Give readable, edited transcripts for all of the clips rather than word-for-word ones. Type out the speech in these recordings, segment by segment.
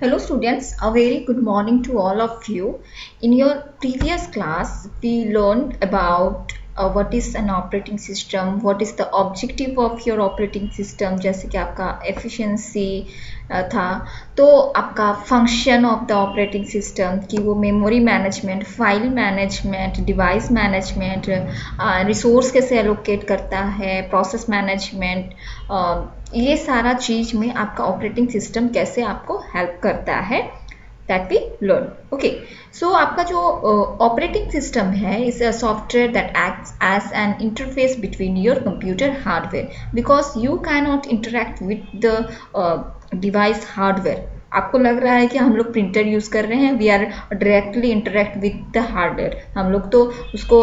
Hello students, a very good morning to all of you. In your previous class, we learned about what is an operating system, what is the objective of your operating system, जैसे कि आपका efficiency था, तो आपका function of the operating system कि वो memory management, file management, device management, resource कैसे allocate करता है, process management, ये सारा चीज में आपका ऑपरेटिंग सिस्टम कैसे आपको हेल्प करता है that we learn okay so आपका जो ऑपरेटिंग सिस्टम है is a software that acts as an interface between your computer hardware because you can not interact with the device hardware आपको लग रहा है कि हम लोग प्रिंटर यूज़ कर रहे हैं we are directly interact with the hardware हम लोग तो उसको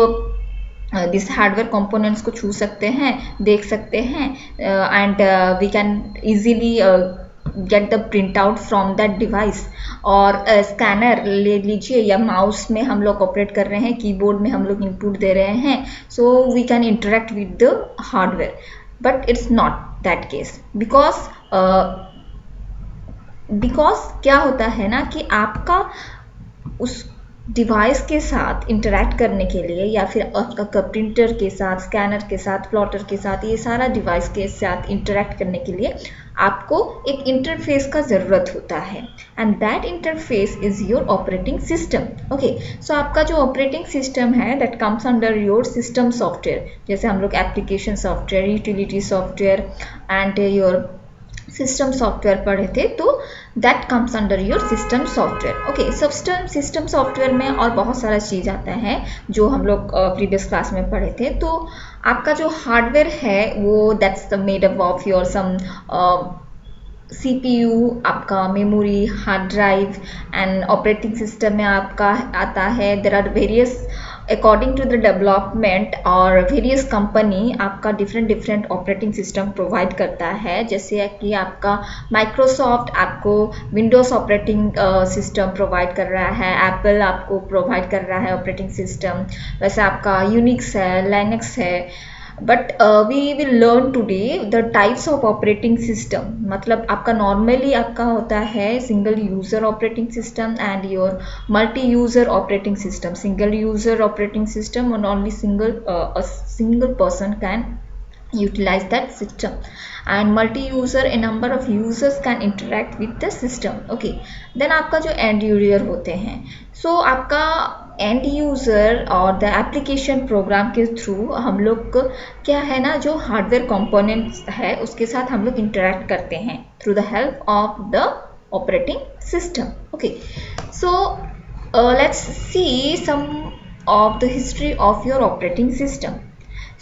दिस हार्डवेयर कंपोनेंट्स को छू सकते हैं देख सकते हैं and we can easily get the print out from that device और स्कैनर ले लीजिए या माउस में हम लोग ऑपरेट कर रहे हैं कीबोर्ड में हम लोग इनपुट दे रहे हैं so we can interact with the hardware but it's not that case because क्या होता है ना कि आपका उस डिवाइस के साथ इंटरेक्ट करने के लिए या फिर आपका प्रिंटर के साथ स्कैनर के साथ प्लॉटर के साथ ये सारा डिवाइस के साथ इंटरेक्ट करने के लिए आपको एक इंटरफेस का ज़रूरत होता है and that interface is your operating system okay so आपका जो ऑपरेटिंग सिस्टम है that comes under your system software जैसे हम लोग application software utility software and your system software पढ़े थे तो that comes under your system software okay system software में और बहुत सारा चीज़ आता है जो हम लोग प्रीवियस क्लास में पढ़े थे तो आपका जो हार्डवेयर है वो that's the made up of your some CPU आपका memory hard drive and operating system में आपका आता है there are various according to the development और वेरियस कंपनी आपका डिफरेंट ऑपरेटिंग सिस्टम प्रोवाइड करता है जैसे कि आपका माइक्रोसॉफ्ट आपको विंडोज़ ऑपरेटिंग सिस्टम प्रोवाइड कर रहा है एप्पल आपको प्रोवाइड कर रहा है ऑपरेटिंग सिस्टम वैसे आपका यूनिक्स है लाइनक्स है but we will learn today the types of operating system मतलब आपका नॉर्मली आपका होता है single user operating system and your multi user operating system single user operating system और only single person can utilize that system and multi-user a number of users can interact with the system okay then आपका जो end user होते हैं so आपका end user और the application program के through हम लोग क्या है ना जो hardware components है उसके साथ हम लोग interact करते हैं through the help of the operating system okay so let's see some of the history of your operating system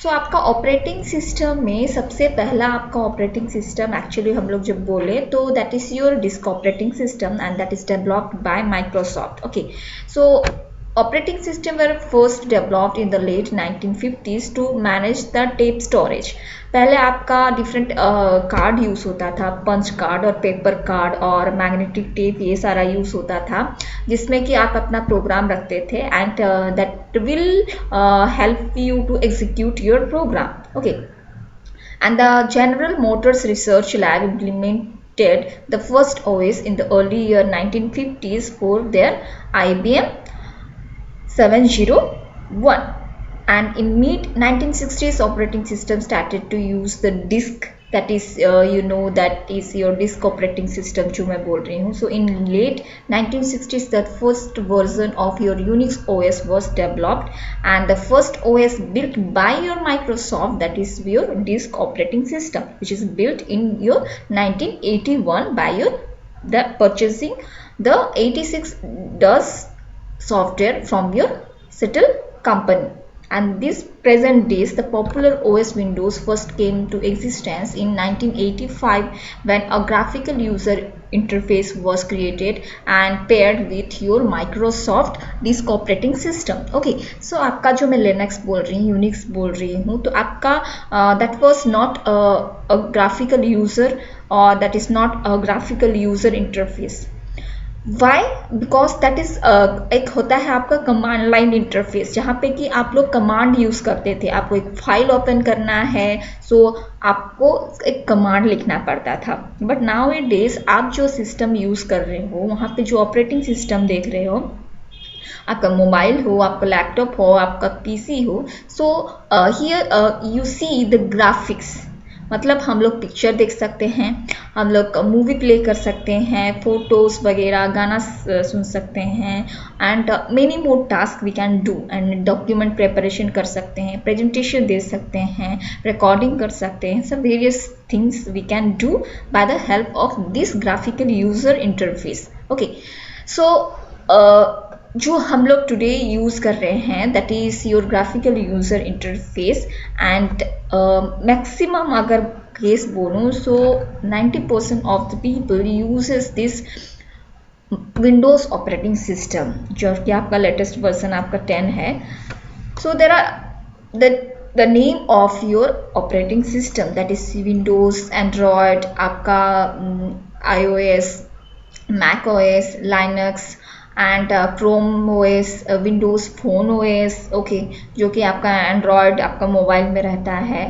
सो आपका ऑपरेटिंग सिस्टम में सबसे पहला आपका ऑपरेटिंग सिस्टम एक्चुअली हम लोग जब बोले तो that is your disk operating system and that is developed by Microsoft okay so operating system were first developed in the late 1950s to manage the tape storage पहले आपका different card use होता था punch card और paper card और magnetic tape ये सारा use होता था जिसमें कि आप अपना प्रोग्राम रखते थे and that will help you to execute your program okay and the General Motors research lab implemented the first OS in the early year 1950s for their IBM 701 and in mid 1960s operating system started to use the disk that is that is your disk operating system जो मैं बोल रही हूँ so in late 1960s the first version of your Unix OS was developed and the first OS built by your Microsoft that is your disk operating system which is built in your 1981 by your the purchasing the 86 DOS software from your Settle company and this present days the popular OS Windows first came to existence in 1985 when a graphical user interface was created and paired with your Microsoft disk operating system okay so आपका जो मैं Linux बोल रही हूँ Unix बोल रही हूँ तो आपका that was not a graphical user or that is not a graphical user interface why? Because that is एक होता है आपका कमांड लाइन इंटरफेस, जहाँ पे कि आप लोग कमांड यूज़ करते थे। आपको एक फाइल ओपन करना है, सो आपको एक कमांड लिखना पड़ता था। बट नाउ ए डेज आप जो सिस्टम यूज़ कर रहे हो, वहाँ पे जो ऑपरेटिंग सिस्टम देख रहे हो, आपका मोबाइल हो, आपका लैपटॉप हो, आपका पीसी हो, so here you see the graphics. मतलब हम लोग पिक्चर देख सकते हैं, हम लोग मूवी प्ले कर सकते हैं, फोटोज़ वगैरह, गाना सुन सकते हैं, and many more task we can do, and document preparation कर सकते हैं, प्रेजेंटेशन दे सकते हैं, रिकॉर्डिंग कर सकते हैं, सब various things we can do by the help of this graphical user interface. Okay, so जो हम लोग टुडे यूज़ कर रहे हैं, that is your graphical user interface. And maximum अगर केस बोलूँ, so 90% of the people uses this Windows operating system, जो कि आपका लेटेस्ट वर्जन आपका 10 है। So there are the name of your operating system, that is Windows, Android, आपका iOS, Mac OS, Linux, and Chrome OS, Windows phone OS, okay, जो कि आपका Android आपका मोबाइल में रहता है।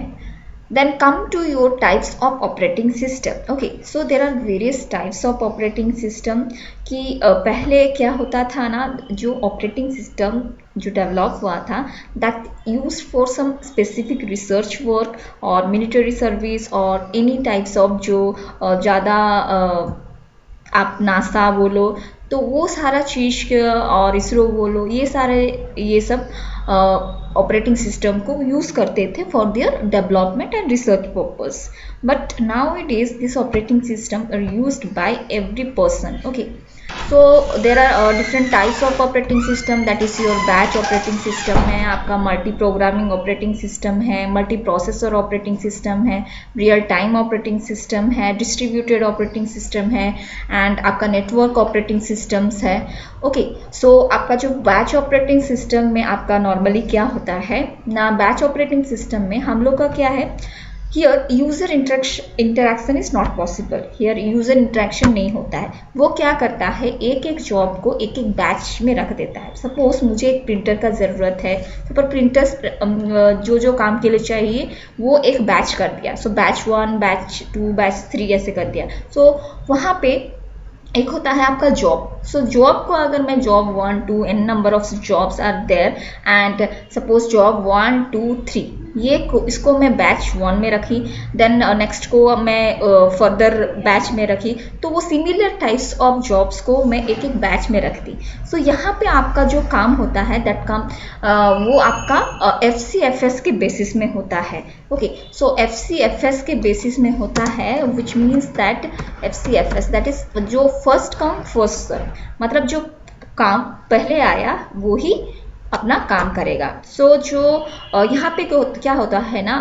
Then come to your types of operating system. Okay, so there are various types of operating system कि पहले क्या होता था ना, जो operating system जो डेवलप हुआ था, that used for some specific research work or military service or any types of जो ज़्यादा आप नासा बोलो, तो वो सारा चीज़, और इसरो बोलो, ये सब ऑपरेटिंग सिस्टम को यूज़ करते थे for their development and research purpose. But now it is this operating system are used by every person. Okay, so there are different types of operating system, that is your batch operating system है, आपका multi programming operating system है, multi processor operating system है, real time operating system है, distributed operating system है, and आपका network operating systems है। Okay, so आपका जो बैच ऑपरेटिंग सिस्टम में आपका नॉर्मली क्या होता है ना, बैच ऑपरेटिंग सिस्टम में हम लोग का क्या है, here user interaction is not possible. Here user interaction नहीं होता है। वो क्या करता है, एक एक जॉब को एक एक बैच में रख देता है। सपोज मुझे एक प्रिंटर का ज़रूरत है, तो पर प्रिंटर्स जो काम के लिए चाहिए वो एक बैच कर दिया, सो बैच 1, बैच 2, बैच 3 ऐसे कर दिया। सो वहाँ पे एक होता है आपका जॉब। सो जॉब को अगर मैं job 1, 2 n number of jobs are there, and suppose job 1, 2, 3 इसको मैं बैच 1 में रखी, देन नेक्स्ट को मैं फर्दर बैच में रखी, तो वो सिमिलर टाइप्स ऑफ जॉब्स को मैं एक एक बैच में रखती। सो यहाँ पे आपका जो काम होता है, दैट काम वो आपका FCFS के बेसिस में होता है। ओके, सो FCFS के बेसिस में होता है, which means that FCFS that is जो फर्स्ट कम फर्स्ट सर्व, मतलब जो काम पहले आया वो ही अपना काम करेगा। सो जो यहाँ पे क्या होता है ना,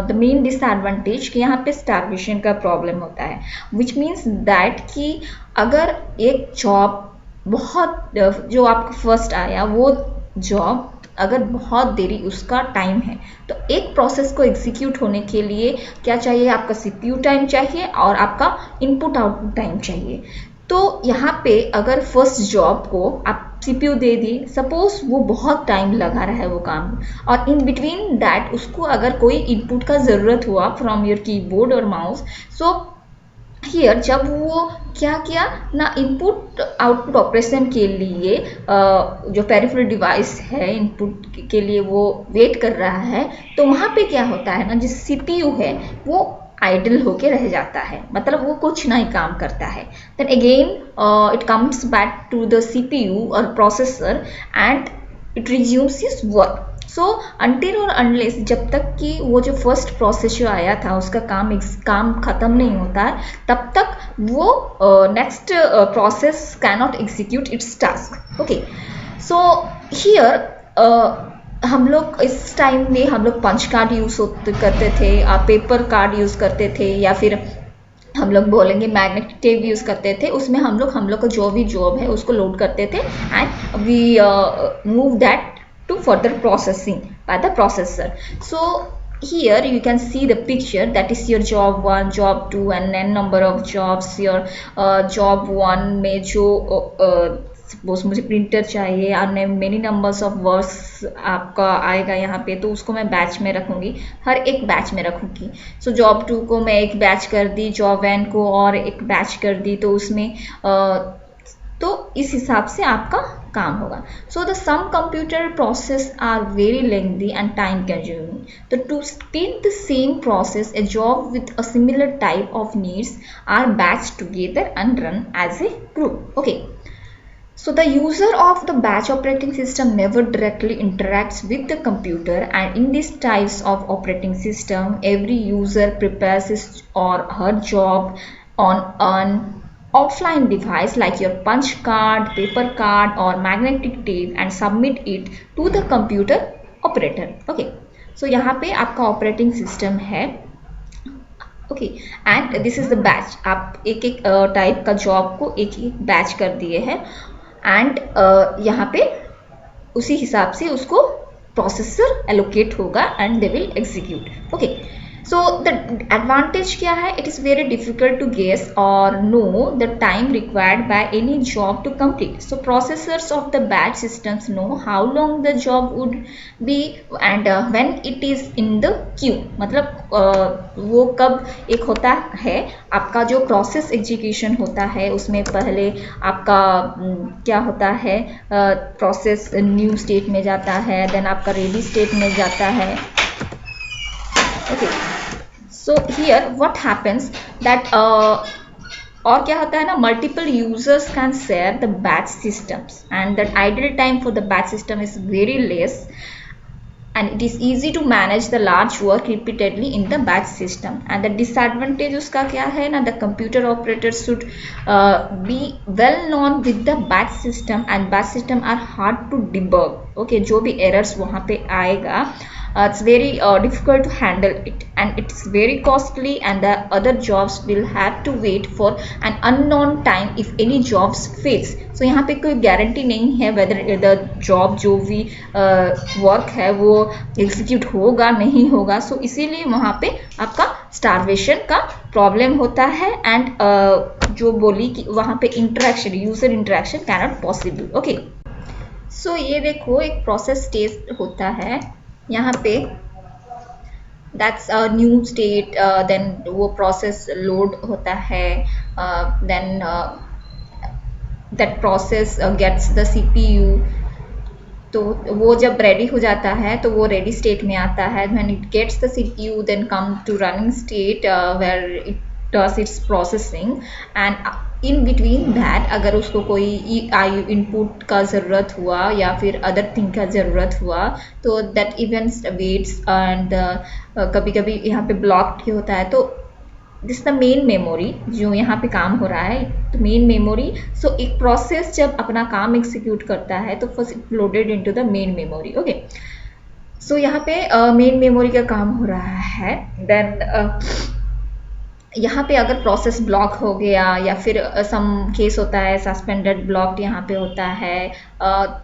द मेन डिसएडवांटेज कि यहाँ पे स्टार्वेशन का प्रॉब्लम होता है, विच मीन्स दैट कि अगर एक जॉब बहुत जो आपका फर्स्ट आया वो जॉब अगर बहुत देरी उसका टाइम है, तो एक प्रोसेस को एग्जीक्यूट होने के लिए क्या चाहिए, आपका CPU टाइम चाहिए और आपका इनपुट आउटपुट टाइम चाहिए। तो यहाँ पे अगर फर्स्ट जॉब को आप CPU दे दिए, सपोज वो बहुत टाइम लगा रहा है वो काम, और इन बिटवीन दैट उसको अगर कोई इनपुट का ज़रूरत हुआ फ्रॉम योर कीबोर्ड और माउस, सो हियर जब वो क्या किया ना, इनपुट आउटपुट ऑपरेशन के लिए जो पेरिफेरल डिवाइस है इनपुट के लिए वो वेट कर रहा है, तो वहाँ पे क्या होता है ना, जिस CPU है वो आइडल होके रह जाता है, मतलब वो कुछ नहीं काम करता है। Then again it comes back to the CPU और processor and it resumes his work. So until और अनलेस जब तक कि वो जो फर्स्ट प्रोसेस जो आया था उसका काम ख़त्म नहीं होता है, तब तक वो next process can not execute it's task. Okay, so here हम लोग इस टाइम में हम लोग पंच कार्ड यूज़ करते थे, पेपर कार्ड यूज़ करते थे, या फिर हम लोग बोलेंगे मैग्नेटिक टेप यूज़ करते थे। उसमें हम लोग का जो भी जॉब है उसको लोड करते थे and we move that to further processing by the processor. So here you can see the picture, that is your job 1, job 2 and n number of jobs. your job 1 में जो suppose मुझे printer चाहिए और many numbers of words आपका आएगा यहाँ पे, तो उसको मैं बैच में रखूँगी, हर एक बैच में रखूँगी. सो जॉब 2 को मैं एक बैच कर दी, जॉब 1 को और एक बैच कर दी, तो उसमें तो इस हिसाब से आपका काम होगा. So the some computer process are very lengthy and time consuming. तो to speed the same process a job with a similar type of needs are batch together and run as a group. Okay. So the user of the batch operating system never directly interacts with the computer, and in these types of operating system, every user prepares his or her job on an offline device like your punch card, paper card or magnetic tape and submit it to the computer operator. Okay. So यहाँ पे आपका operating system है. Okay. And this is the batch. आप एक एक type का job को एक एक बैच कर दिए हैं, एंड यहाँ पे उसी हिसाब से उसको प्रोसेसर एलोकेट होगा and they will execute. Okay. So the advantage क्या है? It is very difficult to guess और know the time required by any job to complete. So processors of the batch systems know how long the job would be and when it is in the queue. मतलब वो कब एक होता है आपका जो process execution होता है, उसमें पहले आपका क्या होता है, प्रोसेस न्यू स्टेट में जाता है, देन आपका रेडी स्टेट में जाता है. Okay. So here what happens that और क्या होता है ना, multiple users can share the batch systems and that idle time for the batch system is very less and it is easy to manage the large work repeatedly in the batch system. And the disadvantage उसका क्या है ना, the computer operators should be well known with the batch system and batch system are hard to debug. Okay, जो भी errors वहाँ पे आएगा, it's very difficult to handle it and it's very costly and the other jobs will have to wait for an unknown time if any jobs fails. So यहाँ पे कोई guarantee नहीं है whether the job जो भी work है वो execute होगा नहीं होगा. सो इसीलिए वहाँ पे आपका स्टारवेशन का प्रॉब्लम होता है एंड जो बोली कि वहाँ पे interaction, user interaction can not possible. Okay. So ये देखो एक प्रोसेस स्टेज होता है यहाँ पे, that's a new state, then वो प्रोसेस लोड होता है, then that process gets the CPU. तो वो जब रेडी हो जाता है तो वो रेडी स्टेट में आता है. When it gets the CPU then come to running state where it does its processing and in between that अगर उसको कोई इनपुट का ज़रूरत हुआ या फिर अदर थिंग का ज़रूरत हुआ तो दैट इवेंट्स वेट्स एंड कभी कभी यहाँ पे ब्लॉक्ड होता है. तो दिस द मेन मेमोरी जो यहाँ पे काम हो रहा है, तो मेन मेमोरी. सो एक प्रोसेस जब अपना काम एग्जीक्यूट करता है तो first it loaded into the main memory. Okay. So यहाँ पे मेन मेमोरी का काम हो रहा है. देन यहाँ पे अगर प्रोसेस ब्लॉक हो गया या फिर सम केस होता है सस्पेंडेड ब्लॉक्ड यहाँ पे होता है,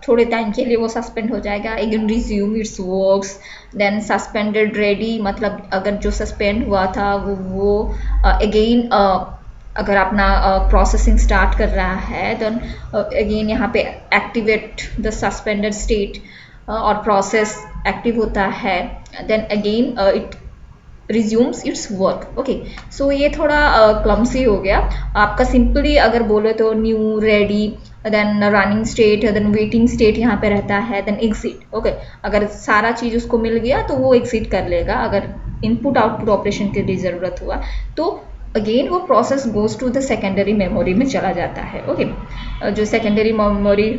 थोड़े टाइम के लिए वो सस्पेंड हो जाएगा, again resume its works. Then suspended ready, मतलब अगर जो सस्पेंड हुआ था वो अगेन अगर अपना प्रोसेसिंग स्टार्ट कर रहा है देन अगेन यहाँ पे एक्टिवेट द सस्पेंडेड स्टेट और प्रोसेस एक्टिव होता है. Then again it resumes its work. Okay. So ये थोड़ा क्लमसी हो गया. आपका सिंपली अगर बोले तो new, ready, then running state, then waiting state यहाँ पे रहता है, देन एग्जिट. ओके. अगर सारा चीज़ उसको मिल गया तो वो एग्जिट कर लेगा. अगर इनपुट आउटपुट ऑपरेशन के लिए ज़रूरत हुआ तो अगेन वो process goes to the secondary memory में चला जाता है. ओके. जो सेकेंडरी मेमोरी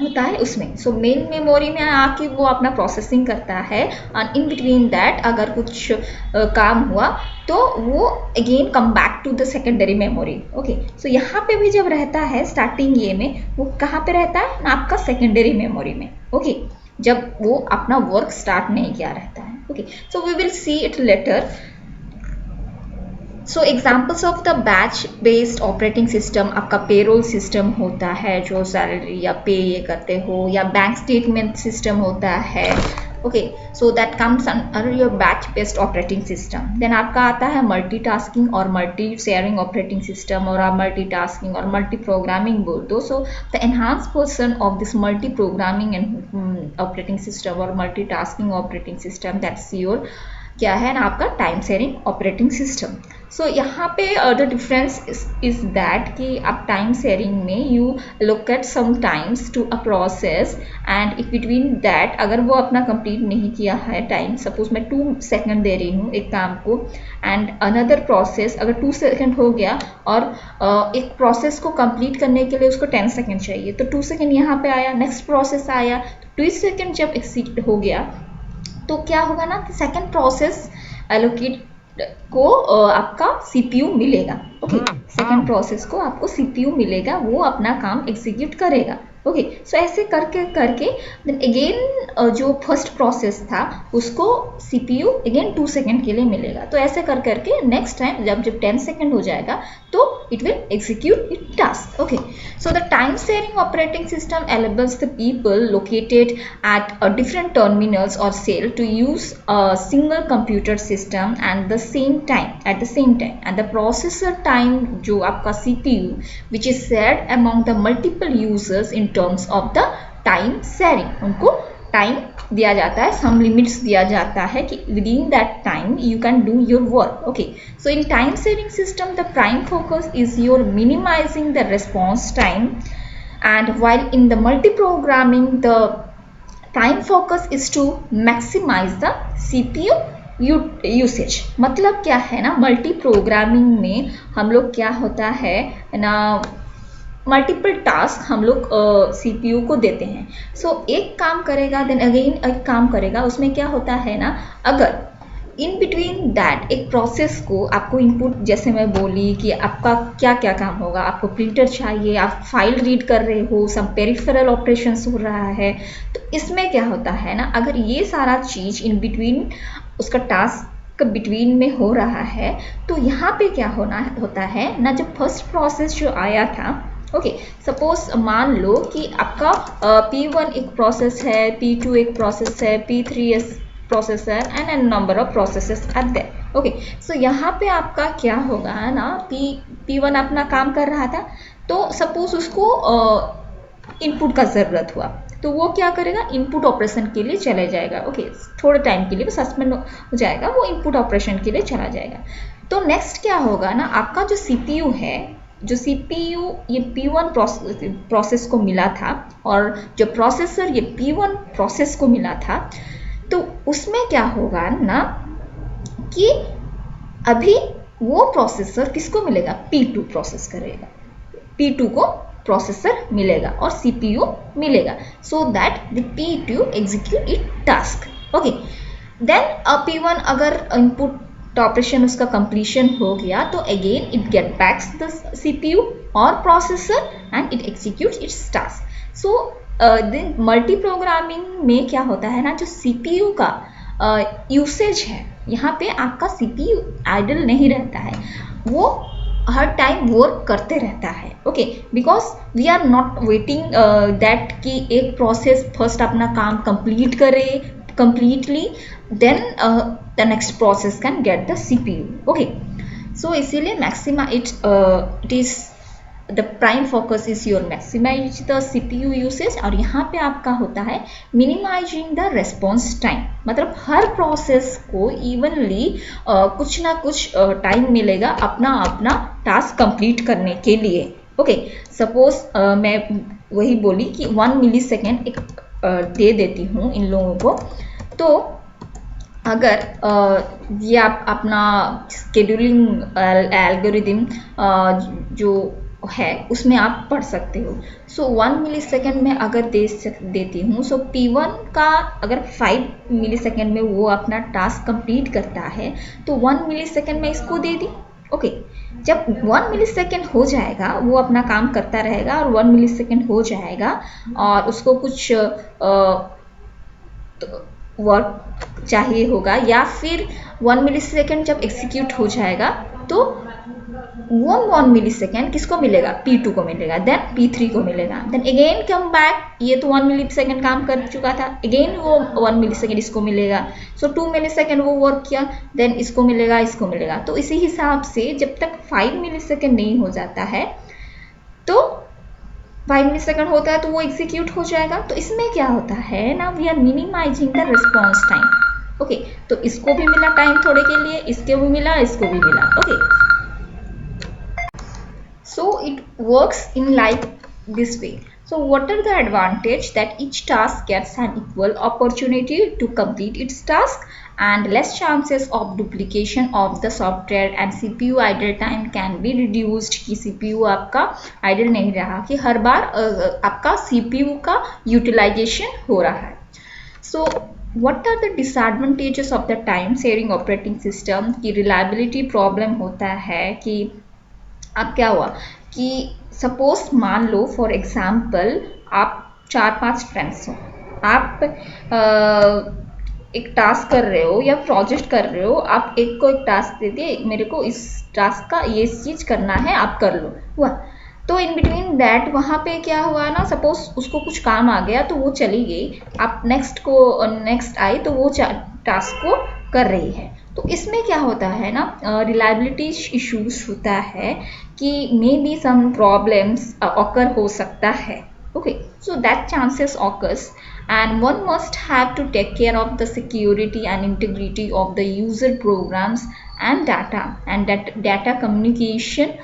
होता है उसमें. सो मेन मेमोरी में आके वो अपना प्रोसेसिंग करता है एंड इन बिटवीन दैट अगर कुछ काम हुआ तो वो again come back to the secondary memory. Okay. So यहाँ पे भी जब रहता है स्टार्टिंग ये में, वो कहाँ पे रहता है ना, आपका सेकेंडरी मेमोरी में. ओके. जब वो अपना वर्क स्टार्ट नहीं किया रहता है. Okay. So we will see it later. So examples of the batch based operating system, आपका पेरोल सिस्टम होता है जो सैलरी या पे ये करते हो, या बैंक स्टेटमेंट सिस्टम होता है, okay, so that comes under your batch based operating system. Then आपका आता है मल्टीटास्किंग और मल्टी शेयरिंग ऑपरेटिंग सिस्टम, और आप मल्टीटास्किंग और मल्टी प्रोग्रामिंग बोल दो। So the enhance version of this multi programming and operating system और multitasking operating system, that's your क्या है ना आपका time sharing operating system. So यहाँ पे द डिफरेंस इज दैट कि आप टाइम शेयरिंग में you locate some times to a process, and between that अगर वो अपना कंप्लीट नहीं किया है टाइम, सपोज मैं 2 सेकंड दे रही हूँ एक काम को, एंड अनदर प्रोसेस अगर 2 सेकंड हो गया और एक प्रोसेस को कंप्लीट करने के लिए उसको 10 सेकंड चाहिए, तो 2 सेकंड यहाँ पे आया, नेक्स्ट प्रोसेस आया, तो 2 सेकंड जब एक्सीड हो गया तो क्या होगा ना कि सेकंड प्रोसेस एलोकेट को आपका सीपीयू मिलेगा। ओके, सेकंड प्रोसेस को आपको सीपीयू मिलेगा, वो अपना काम एग्जीक्यूट करेगा। ओके, सो ऐसे करके करके देन अगेन जो फर्स्ट प्रोसेस था उसको सीपीयू अगेन 2 सेकंड के लिए मिलेगा। तो ऐसे कर करके नेक्स्ट टाइम जब 10 सेकंड हो जाएगा तो it will execute its task. Okay, so the time sharing operating system enables the people located at different terminals or cell to use a single computer system and the same time at the same time, and the processor time जो आपका CPU which is shared among the multiple users in terms of the time sharing, उनको time दिया जाता है, some limits दिया जाता है कि within that time you can do your work. Okay, so in time sharing system the prime focus is your minimizing the response time, and while in the multi programming the prime focus is to maximize the CPU usage. मतलब क्या है ना, multi programming में हम लोग क्या होता है ना, मल्टीपल टास्क हम लोग सीपीयू को देते हैं। सो एक काम करेगा देन अगेन एक काम करेगा, उसमें क्या होता है ना, अगर इन बिटवीन दैट एक प्रोसेस को आपको इनपुट, जैसे मैं बोली कि आपका क्या क्या काम होगा, आपको प्रिंटर चाहिए, आप फाइल रीड कर रहे हो, सम पेरिफेरल ऑपरेशंस हो रहा है, तो इसमें क्या होता है ना, अगर ये सारा चीज़ इन बिटवीन उसका टास्क बिटवीन में हो रहा है, तो यहाँ पे क्या होता है ना, जब फर्स्ट प्रोसेस जो आया था, ओके, सपोज मान लो कि आपका P1 एक प्रोसेस है, P2 एक प्रोसेस है, P3 प्रोसेस है, and n number of processes are there. Okay, so यहाँ पे आपका क्या होगा ना, P1 अपना काम कर रहा था, तो सपोज उसको इनपुट का ज़रूरत हुआ, तो वो क्या करेगा, इनपुट ऑपरेशन के लिए चले जाएगा। ओके, थोड़े टाइम के लिए वो सस्पेंड हो जाएगा, वो इनपुट ऑपरेशन के लिए चला जाएगा। तो नेक्स्ट क्या होगा ना, आपका जो सीपीयू है, जो सीपीयू ये P1 प्रोसेस को मिला था, और जो प्रोसेसर ये P1 प्रोसेस को मिला था, तो उसमें क्या होगा ना कि अभी वो प्रोसेसर किसको मिलेगा, P2 प्रोसेस करेगा, P2 को प्रोसेसर मिलेगा और सीपीयू मिलेगा, so that the P2 execute it task. Okay, then P1 अगर इनपुट ऑपरेशन उसका कंप्लीशन हो गया, तो again it get backs the CPU और processor and it executes its task. So then multi programming में क्या होता है ना, जो सीपीयू का यूसेज है, यहाँ पे आपका सीपीयू आइडल नहीं रहता है, वो हर टाइम वर्क करते रहता है। Okay, because we are not waiting that कि एक प्रोसेस फर्स्ट अपना काम कंप्लीट करे completely, then the next process can get the CPU. Okay, so इसीलिए it is the prime focus is your maximize the CPU usage, और यहाँ पे आपका होता है minimizing the response time, मतलब हर प्रोसेस को इवनली कुछ ना कुछ टाइम मिलेगा अपना अपना टास्क कंप्लीट करने के लिए। ओके, सपोज मैं वही बोली कि 1 मिली सेकेंड एक दे देती हूँ इन लोगों को, तो अगर ये आप अपना स्केड्यूलिंग एल्गोरिदम जो है उसमें आप पढ़ सकते हो। सो 1 मिली सेकेंड में अगर देती हूँ, सो P1 का अगर 5 मिली सेकेंड में वो अपना टास्क कंप्लीट करता है, तो 1 मिली सेकेंड में इसको दे दी। ओके, जब 1 मिली सेकेंड हो जाएगा वो अपना काम करता रहेगा, और 1 मिली सेकेंड हो जाएगा और उसको कुछ वर्क चाहिए होगा, या फिर 1 मिली सेकेंड जब एग्जीक्यूट हो जाएगा तो 1 मिली सेकेंड किसको मिलेगा, P2 को मिलेगा, देन P3 को मिलेगा, देन अगेन कम बैक, ये तो 1 मिली सेकेंड काम कर चुका था, अगेन वो 1 मिली सेकेंड इसको मिलेगा, सो 2 मिली सेकेंड वो वर्क किया, देन इसको मिलेगा, इसको मिलेगा। तो इसी हिसाब से जब तक 5 मिली सेकेंड नहीं हो जाता है तो 5 मिली सेकेंड होता है तो वो एग्जीक्यूट हो जाएगा। तो इसमें क्या होता है ना, we are minimizing the response time. Okay, तो इसको भी मिला टाइम थोड़े के लिए, इसको भी मिला, इसको भी मिला। Okay, so it works in like this way. So what are the advantage? That each task gets an equal opportunity to complete its task and less chances of duplication of the software, and CPU idle time can be reduced कि CPU आपका idle नहीं रहा, कि हर बार आपका CPU का utilization हो रहा है। So what are the disadvantages of the time sharing operating system? की reliability problem होता है कि अब क्या हुआ कि सपोज मान लो फॉर एग्जाम्पल आप 4-5 फ्रेंड्स हो, आप एक टास्क कर रहे हो या प्रोजेक्ट कर रहे हो, आप एक को एक टास्क दे दिए, मेरे को इस टास्क का ये चीज़ करना है, आप कर लो, हुआ। तो इन बिटवीन दैट वहाँ पे क्या हुआ ना, सपोज उसको कुछ काम आ गया तो वो चली गई, आप नेक्स्ट आई तो वो टास्क को कर रही है। तो इसमें क्या होता है ना, रिलायबिलिटी इश्यूज होता है कि may be some problems occur हो सकता है। Okay, so that chances occurs and one must have to take care of the security and integrity of the user programs and data, and that data communication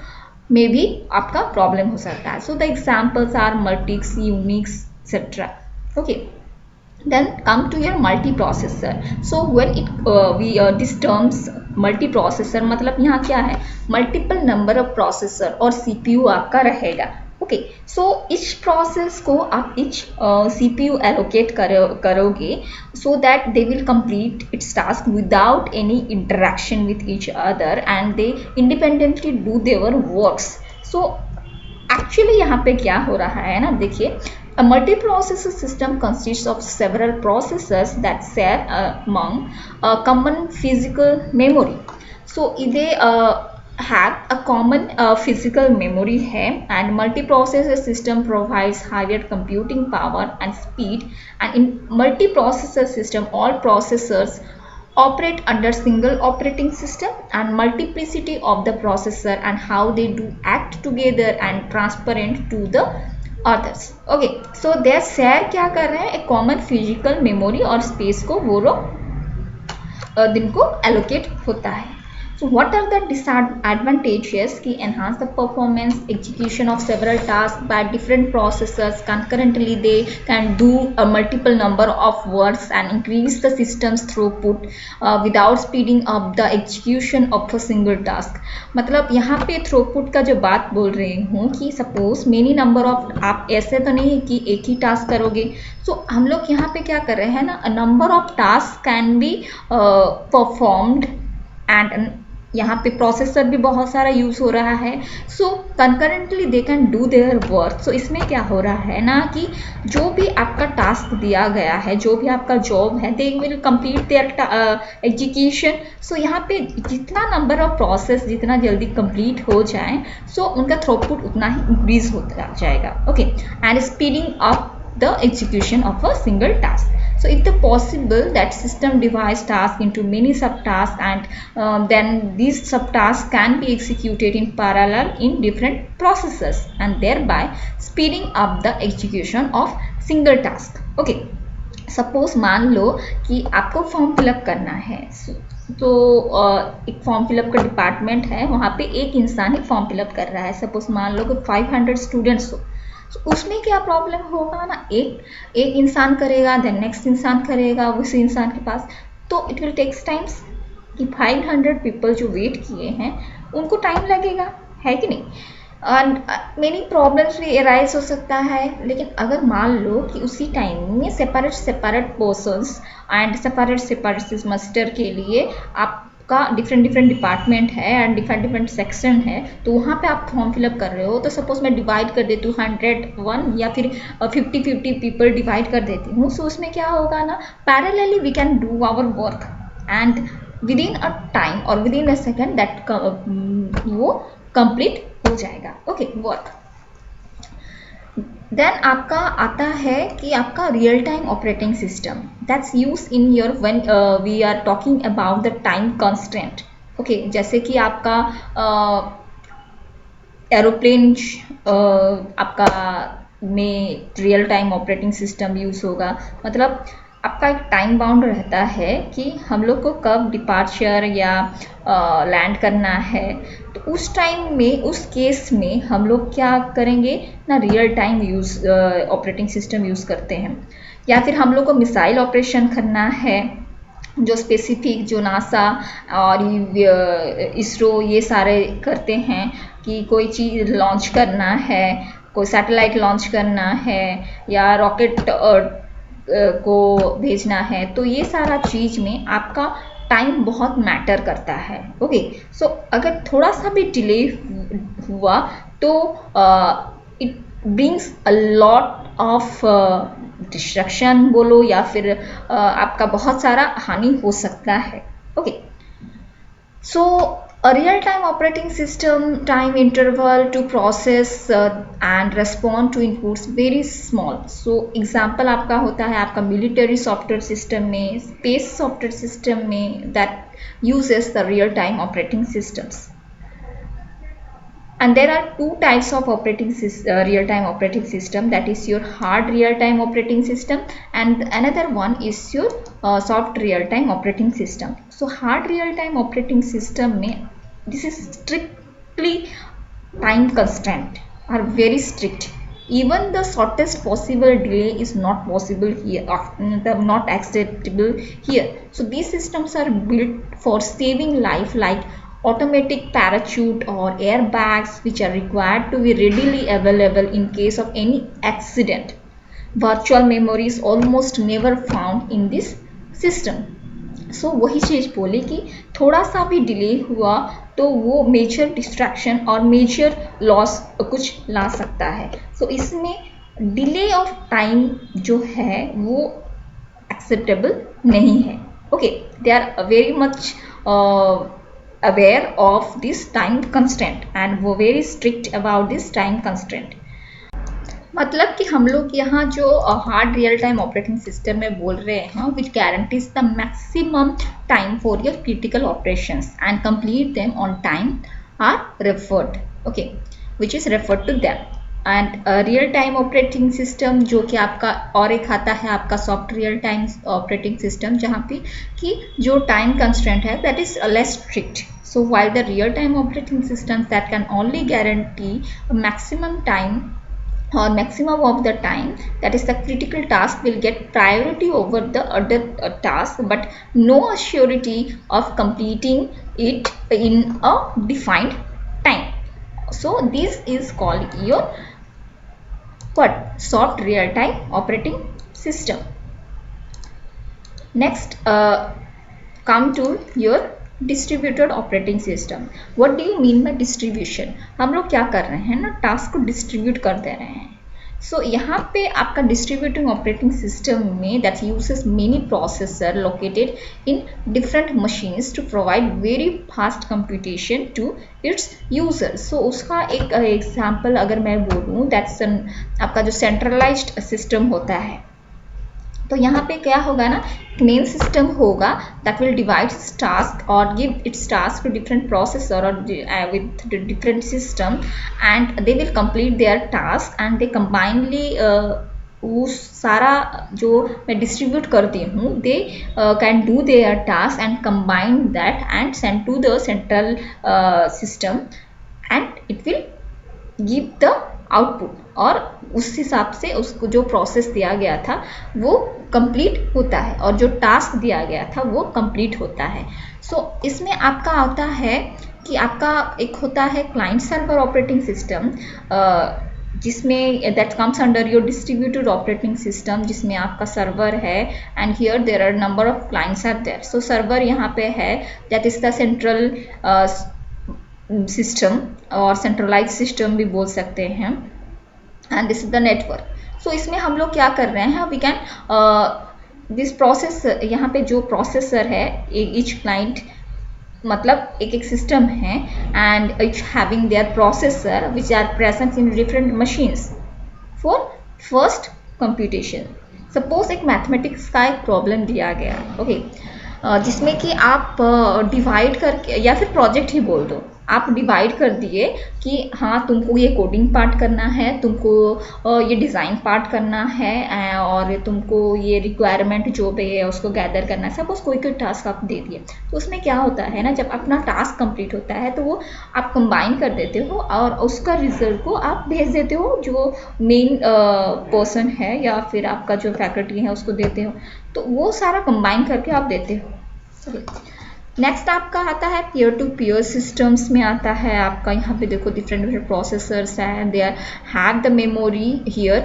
में भी आपका problem हो सकता है। So the examples are multics, Unix, etc. Okay. Then come to your multiprocessor. So when this terms multiprocessor मतलब यहाँ क्या है, multiple number of processor और CPU आपका रहेगा। ओके, सो इच प्रोसेस को आप इच CPU एलोकेट करोगे so that they will complete it's task without any interaction with each other and they independently do their works. So actually यहाँ पे क्या हो रहा है ना, देखिए, a multiprocessor system consists of several processors that share among a common physical memory. So they have a common physical memory है, and multiprocessor system provides higher computing power and speed, and in multiprocessor system all processors operate under single operating system, and multiplicity of the processor and how they do act together and transparent to the others. Okay, so they share क्या कर रहे हैं, एक common physical memory और space को वो लोग दिन को allocate होता है। So what are the disadvantages? कि enhance the performance, execution of several tasks by different processors concurrently. They can do a multiple number of works and increase the system's throughput without speeding up the execution of a single task. मतलब यहाँ पे throughput का जो बात बोल रही हूँ कि suppose many number of, आप ऐसे तो नहीं है कि एक ही टास्क करोगे। So हम लोग यहाँ पे क्या कर रहे हैं ना, a number of tasks can be performed and यहाँ पे प्रोसेसर भी बहुत सारा यूज़ हो रहा है। So concurrently they can do their work. So इसमें क्या हो रहा है ना कि जो भी आपका टास्क दिया गया है, जो भी आपका जॉब है, they will complete their execution. So यहाँ पे जितना नंबर ऑफ प्रोसेस जितना जल्दी कंप्लीट हो जाए, सो उनका थ्रूपुट उतना ही इंक्रीज होता जाएगा। Okay, and speeding up the execution of a single task. So if the possible that system divides task into many subtasks, and then these subtasks can be executed in parallel in different processes, and thereby speeding up the execution of single task. Okay, suppose मान लो कि आपको form fill up करना है, तो एक form fill up का department है, वहाँ पे एक इंसान ही फॉर्म फिलअप कर रहा है। सपोज मान लो कि 500 स्टूडेंट्स हो, तो उसमें क्या प्रॉब्लम होगा ना, एक इंसान करेगा, देन नेक्स्ट इंसान करेगा उसी इंसान के पास, तो इट विल टेक्स टाइम्स कि 500 पीपल जो वेट किए हैं उनको टाइम लगेगा, है कि नहीं। मेनी प्रॉब्लम्स भी अराइज हो सकता है। लेकिन अगर मान लो कि उसी टाइम में separate persons and separate semester के लिए आपका डिफरेंट डिपार्टमेंट है एंड डिफरेंट सेक्शन है, तो वहाँ पे आप फॉर्म फिलअप कर रहे हो, तो सपोज मैं डिवाइड कर देती हूँ 101 या फिर 50 पीपल डिवाइड कर देती हूँ। सो उसमें क्या होगा ना, parallelly we can do our work and within a time और विदिन अ सेकेंड दैट वो कंप्लीट हो जाएगा. Okay, work. देन आपका आता है कि आपका real time operating system that's use in your when we are talking about the time constraint. Okay, जैसे कि आपका एरोप्लेन आपका में real time operating system use होगा. मतलब आपका एक टाइम बाउंड रहता है कि हम लोग को कब डिपार्चर या लैंड करना है. तो उस टाइम में, उस केस में हम लोग क्या करेंगे ना, real time use operating system use करते हैं. या फिर हम लोग को मिसाइल ऑपरेशन करना है, जो स्पेसिफिक जो नासा और इसरो ये सारे करते हैं कि कोई चीज़ लॉन्च करना है, कोई सैटेलाइट लॉन्च करना है या रॉकेट को भेजना है. तो ये सारा चीज़ में आपका टाइम बहुत मैटर करता है. ओके, सो अगर थोड़ा सा भी डिले हुआ तो it brings a lot of destruction बोलो या फिर आपका बहुत सारा हानि हो सकता है. Okay, so a real-time operating system time interval to process and respond to inputs very small. So example आपका होता है आपका military software system में, space software system में, that uses the real-time operating systems. And there are two types of real-time operating system, that is your hard real-time operating system and another one is your soft real-time operating system. So hard real-time operating system में this is strictly time constraint, are very strict. Even the shortest possible delay is not possible here, not acceptable here. So these systems are built for saving life, like automatic parachute or airbags, which are required to be readily available in case of any accident. Virtual memory is almost never found in this system. सो वही चीज़ बोली कि थोड़ा सा भी delay हुआ तो वो major distraction और मेजर लॉस कुछ ला सकता है. सो इसमें डिले ऑफ टाइम जो है वो एक्सेप्टेबल नहीं है. Okay, they are very much aware of this time constant and वो very strict about this time constant. मतलब कि हम लोग यहाँ जो hard real time operating system में बोल रहे हैं, which guarantees the maximum time for your critical operations and complete them on time, are referred. Okay, which is referred to them. And real time operating system जो कि आपका और एक आता है आपका soft real time operating system, जहाँ पे कि जो टाइम कंस्ट्रेंट है that is less strict. So while the real time operating systems that can only guarantee a maximum time or maximum of the time, that is the critical task will get priority over the other task, but no assurity of completing it in a defined time. So this is called your what? Soft real time operating system. Next come to your distributed operating system. What do you mean by distribution? हम लोग क्या कर रहे हैं ना, task को distribute कर दे रहे हैं. सो यहाँ पे आपका डिस्ट्रीब्यूटिंग ऑपरेटिंग सिस्टम में that uses many processor located in different machines to provide very fast computation to its users. So उसका एक एग्जांपल अगर मैं बोलूँ, दैट्स आपका जो सेंट्रलाइज्ड सिस्टम होता है, तो यहाँ पे क्या होगा ना, मेन सिस्टम होगा दैट विल डिवाइड टास्क और give its task to different processor और with different system and they will complete their task and they combinedly वो सारा जो मैं डिस्ट्रीब्यूट करती हूँ, they can do their task and combine that and send to the central system and it will give the output, और उस हिसाब से उसको जो प्रोसेस दिया गया था वो कंप्लीट होता है और जो टास्क दिया गया था वो कंप्लीट होता है. सो इसमें आपका आता है कि आपका एक होता है क्लाइंट सर्वर ऑपरेटिंग सिस्टम, जिसमें that comes under your distributed operating system, जिसमें आपका सर्वर है and here there are number of clients are there. So server यहाँ पे है, that is the central system और सेंट्रलाइज सिस्टम भी बोल सकते हैं, and this is the network. So इसमें हम लोग क्या कर रहे हैं, वी कैन दिस प्रोसेस, यहाँ पे जो प्रोसेसर है, ईच क्लाइंट मतलब एक एक सिस्टम है and each having their processor which are present in different machines for first computation. Suppose एक मैथमेटिक्स का एक प्रॉब्लम दिया गया, ओके, जिसमें कि आप डिवाइड करके, या फिर प्रोजेक्ट ही बोल दो, आप डिवाइड कर दिए कि हाँ तुमको ये कोडिंग पार्ट करना है, तुमको ये डिज़ाइन पार्ट करना है, और तुमको ये रिक्वायरमेंट जो भी है उसको गैदर करना है। सपोज कोई कोई टास्क आप दे दिए, तो उसमें क्या होता है ना, जब अपना टास्क कंप्लीट होता है तो वो आप कंबाइन कर देते हो और उसका रिजल्ट को आप भेज देते हो जो मेन पर्सन है या फिर आपका जो फैकल्टी है उसको देते हो, तो वो सारा कंबाइन करके आप देते हो। नेक्स्ट आपका आता है पीयर टू पीयर सिस्टम्स में आता है आपका, यहाँ पे देखो डिफरेंट डिफरेंट प्रोसेसर्स हैं, they are have the memory here,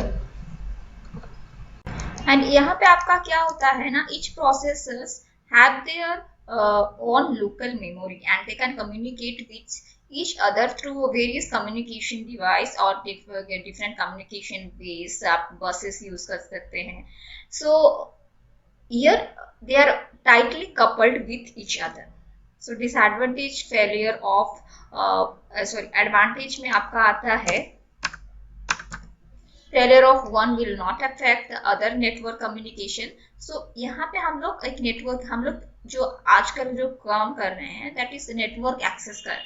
and यहाँ पे आपका क्या होता है ना, each processors have their own local memory and they can communicate with each other through various communication device or different communication ways, आप buses use कर सकते हैं। So here they are tightly coupled with each other. So disadvantage failure of advantage में आपका आता है failure of one will not affect the other network communication. So यहाँ पे हम लोग एक नेटवर्क, हम लोग जो आजकल जो काम कर रहे हैं दैट इज नेटवर्क एक्सेस कर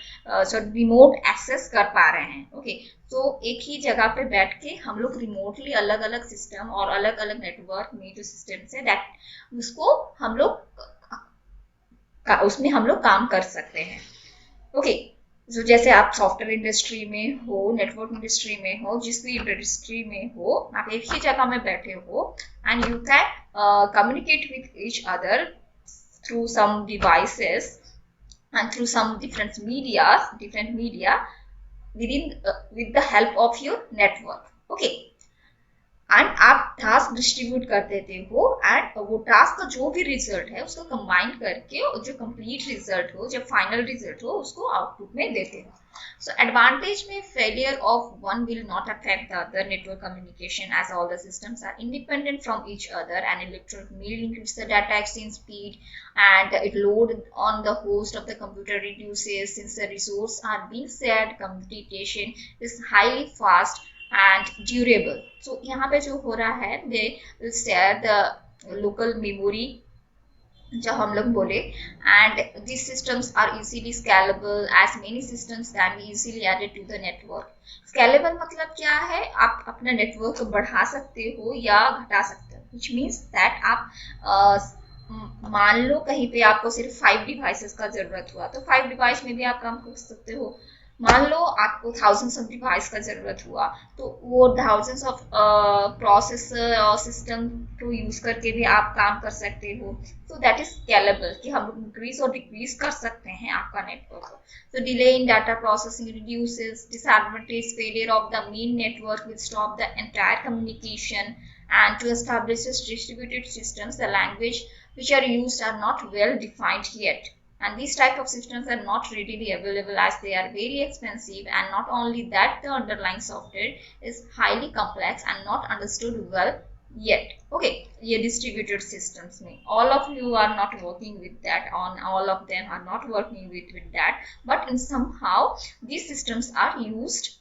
रिमोट एक्सेस कर पा रहे हैं, ओके। तो एक ही जगह पे बैठ के हम लोग रिमोटली अलग अलग सिस्टम और अलग अलग नेटवर्क में जो सिस्टम है दैट उसको हम लोग उसमें हम लोग काम कर सकते हैं, ओके। जो जैसे आप सॉफ्टवेयर इंडस्ट्री में हो, नेटवर्क इंडस्ट्री में हो, जिस भी इंडस्ट्री में हो, आप एक ही जगह में बैठे हो and you can communicate with each other through some devices and through some different media within with the help of your network, okay। And आप टास्क डिस्ट्रीब्यूट कर देते हो एंड वो टास्क का जो भी रिजल्ट है उसको कंबाइन करके जो कंप्लीट रिजल्ट हो, जब फाइनल रिजल्ट हो, उसको आउटपुट में देते हो। सो एडवांटेज में failure of one will not affect the other network communication as all the systems are independent from each other and electric mail increase the data exchange speed and it load on the host of the computer reduces since the resources are being shared, computation is highly fast and durable. So यहाँ पे जो हो रहा है, they will share the local memory जो हम लोग बोले, and these systems are easily scalable as many systems can be easily added to the network. Scalable मतलब क्या है, आप अपना नेटवर्क बढ़ा सकते हो या घटा सकते हो, which means that आप मान लो कहीं पे आपको सिर्फ 5 डिवाइसेस का जरूरत हुआ तो 5 डिवाइस में भी आप काम कर सकते हो। मान लो आपको थाउजेंड्स ऑफ डिवाइस का जरूरत हुआ तो वो थाउजेंड्स ऑफ प्रोसेसर और सिस्टम को यूज करके भी आप काम कर सकते हो। तो दैट इज स्केलेबल कि हम इंक्रीज और डिक्रीज कर सकते हैं आपका नेटवर्क। तो delay in data processing reduces, disadvantage failure of the main network will stop the entire communication and to establish distributed systems the language which are used are not well defined yet, and these type of systems are not readily available as they are very expensive, and not only that the underlying software is highly complex and not understood well yet, okay। ये distributed systems में all of you are not working with that, on all of them are not working with that, but in somehow these systems are used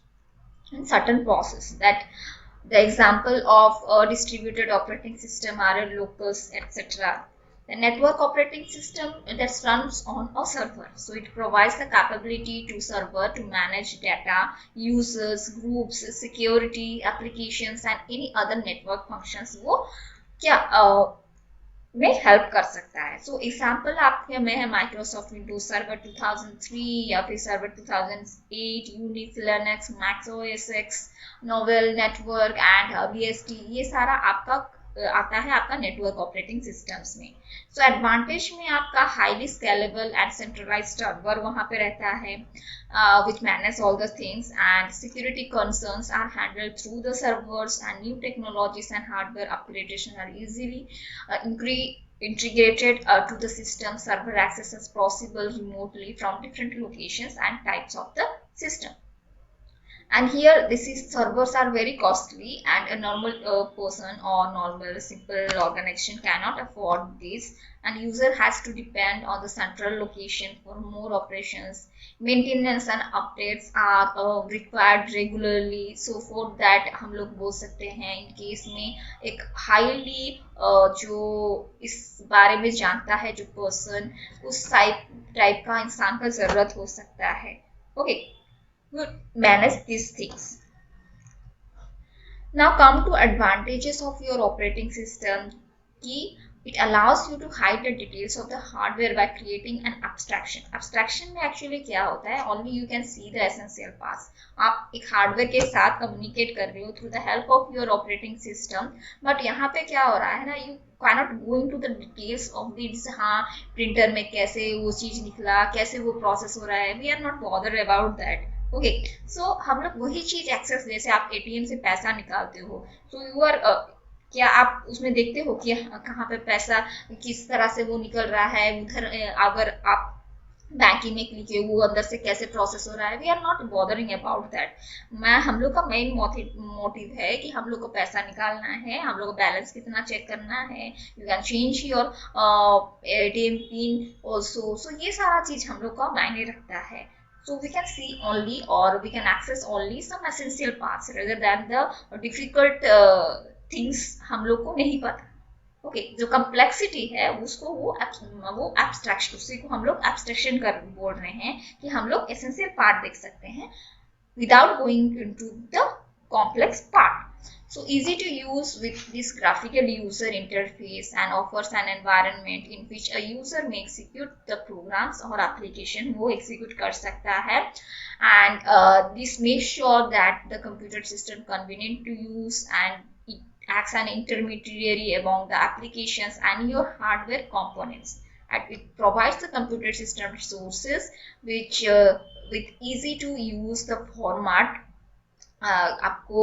in certain process that the example of a distributed operating system are locals, etc. The network operating system that runs on a server, so it provides the capability to server to manage data, users, groups, security, applications and any other network functions वो क्या में help कर सकता है। So example आपके में है Microsoft Windows server 2003 या फिर server 2008, Unix, Linux, Mac OS X, Novell network and BST, ये सारा आपका आता है आपका नेटवर्क ऑपरेटिंग सिस्टम्स में। सो एडवांटेज में आपका highly scalable and centralised server वहां पे रहता है which manage all the things, and security concerns are handled through the servers, and new technologies and hardware upgradation are easily integrated to the system. Server access is possible remotely from different locations and types of the system. And here this is servers are very costly, and a normal person or normal simple organization cannot afford this, and user has to depend on the central location for more operations. Maintenance and updates are required regularly, so for that हम लोग बोल सकते हैं in case में एक highly जो इस बारे में जानता है जो पर्सन, उस टाइप का इंसान का जरूरत हो सकता है. Okay, manage these things. Now come to advantages of your operating system. Key, it allows you to hide the details of the hardware by creating an abstraction. Abstraction में actually क्या होता है? Only you can see the essential parts. आप एक hardware के साथ communicate कर रहे हो through the help of your operating system. But यहाँ पे क्या हो रहा है ना, you cannot go into the details of this. हाँ, प्रिंटर में कैसे वो चीज निकला, कैसे वो प्रोसेस हो रहा है. We are not bothered about that. Okay, so हम लोग वही चीज एक्सेस, जैसे आप एटीएम से पैसा निकालते हो, सो यू आर क्या आप उसमें देखते हो कि कहाँ पे पैसा किस तरह से वो निकल रहा है उधर, अगर आप बैंकिंग में क्लिक किए वो अंदर से कैसे प्रोसेस हो रहा है. We are not bothering about that. हम लोग का मेन मोटिव है कि हम लोग को पैसा निकालना है, हम लोग को बैलेंस कितना चेक करना है. You can change your ATM pin also. So ये सारा चीज हम लोग का मायने रखता है. So we can see only, or we can access only some essential parts rather than the difficult things हम लोग को नहीं पता. ओके, जो कम्प्लेक्सिटी है उसको वो एब्स्ट्रैक्शन, उसी को हम लोग एब्स्ट्रैक्शन कर बोल रहे हैं कि हम लोग एसेंशियल पार्ट देख सकते हैं without going into the complex part. So easy to use with this graphical user interface, and offers an environment in which a user may execute the programs or application वो execute कर सकता है. And this makes sure that the computer system convenient to use, and it acts an intermediary among the applications and your hardware components. And it provides the computer system resources which with easy to use the format. आपको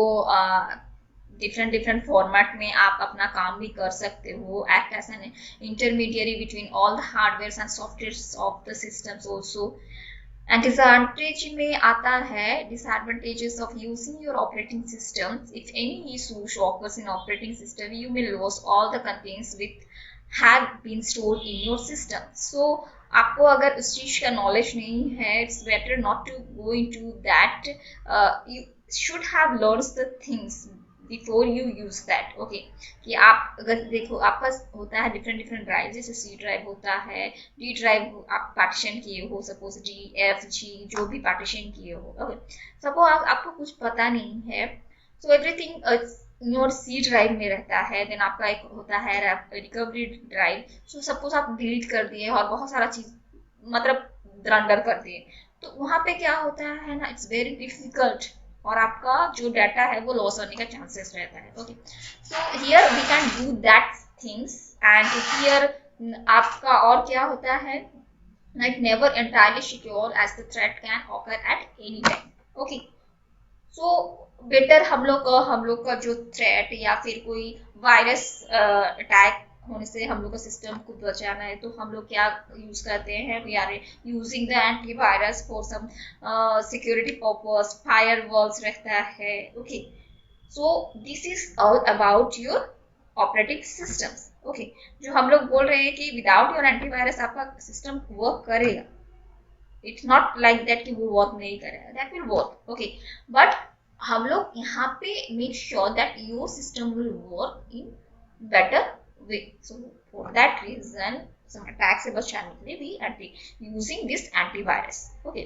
different format में आप अपना काम भी कर सकते हो. Act as an intermediary between all the hardware and software of the systems also. And disadvantage में आता है disadvantages of using your operating system. If any issue occurs in operating system, you may lose all the contents which have been stored in your system. So आपको अगर उस चीज का knowledge नहीं है, it's better not to go into that. You should have learned the things before you use that. Okay, कि आप अगर देखो आपका होता है डिफरेंट ड्राइव, जैसे सी ड्राइव होता है, डी ड्राइव आप पार्टीशन किए हो, सपोज डी एफ जी जो भी पार्टीशन किए हो. ओके, सपोज आपको कुछ पता नहीं है, so everything your C drive में रहता है. देन आपका एक होता है रिकवरी ड्राइव. सो सपोज आप डिलीट कर दिए और बहुत सारा चीज मतलब रंडर कर दिए, तो वहां पे क्या होता है ना, इट्स वेरी डिफिकल्ट, और आपका जो डाटा है वो लॉस होने का चांसेस रहता है. Okay, so here we can do that things. And here आपका और क्या होता है, like never entirely secure as the threat can occur at any time. Okay, so better हम लोग का जो थ्रेट या फिर कोई वायरस अटैक होने से हम लोग का सिस्टम को बचाना है, तो हम लोग क्या यूज करते हैं, we are using the antivirus for some security purpose. Firewalls रहता है. Okay, so this is all about your operating systems. Okay, जो हम लोग बोल रहे हैं कि विदाउट योर एंटीवायरस आपका सिस्टम वर्क करेगा. इट्स नॉट लाइक दैट कि वो वर्क नहीं करेगा, that will work. Okay, but हम लोग यहाँ पे make sure that your system will work in better way. So for that reason, some attacks से बचाने के लिए we are using this antivirus. Okay.